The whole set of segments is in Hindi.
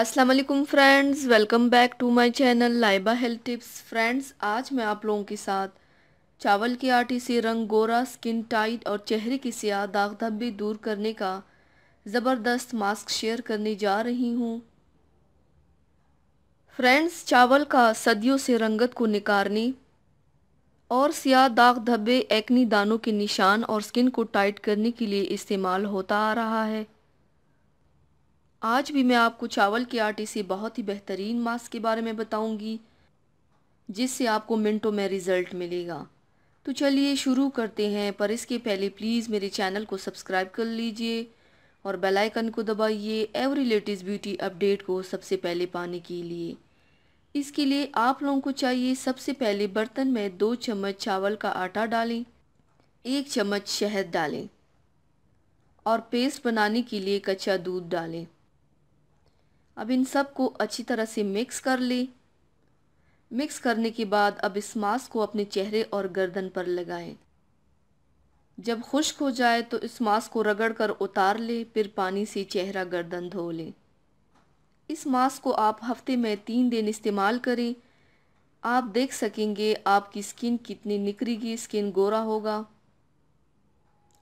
अस्सलाम वालेकुम friends, welcome back to my channel Laiba health tips. Friends, आज मैं आप लोगों के साथ चावल के आटे से रंग गोरा, स्किन टाइट और चेहरे की स्याह दाग धब्बे दूर करने का ज़बरदस्त मास्क शेयर करने जा रही हूँ। फ्रेंड्स, चावल का सदियों से रंगत को निखारने और स्याह दाग धब्बे, एक्नी, दानों के निशान और स्किन को टाइट करने के लिए इस्तेमाल होता आ रहा है। आज भी मैं आपको चावल के आटे से बहुत ही बेहतरीन मास्क के बारे में बताऊंगी, जिससे आपको मिनटों में रिज़ल्ट मिलेगा। तो चलिए शुरू करते हैं, पर इसके पहले प्लीज़ मेरे चैनल को सब्सक्राइब कर लीजिए और बेल आइकन को दबाइए एवरी लेटेस्ट ब्यूटी अपडेट को सबसे पहले पाने के लिए। इसके लिए आप लोगों को चाहिए, सबसे पहले बर्तन में 2 चम्मच चावल का आटा डालें, 1 चम्मच शहद डालें और पेस्ट बनाने के लिए कच्चा दूध डालें। अब इन सब को अच्छी तरह से मिक्स कर लें। मिक्स करने के बाद अब इस मास्क को अपने चेहरे और गर्दन पर लगाएं। जब खुश्क हो जाए तो इस मास्क को रगड़कर उतार लें, फिर पानी से चेहरा गर्दन धो लें। इस मास्क को आप हफ्ते में 3 दिन इस्तेमाल करें। आप देख सकेंगे आपकी स्किन कितनी निखरेगी, स्किन गोरा होगा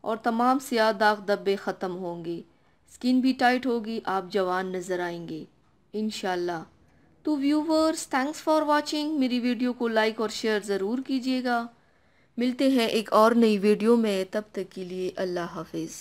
और तमाम स्याह दाग धब्बे ख़त्म होंगे, स्किन भी टाइट होगी, आप जवान नज़र आएंगे इंशाल्लाह। तो व्यूवर्स, थैंक्स फॉर वाचिंग। मेरी वीडियो को लाइक और शेयर ज़रूर कीजिएगा। मिलते हैं एक और नई वीडियो में, तब तक के लिए अल्लाह हाफिज़।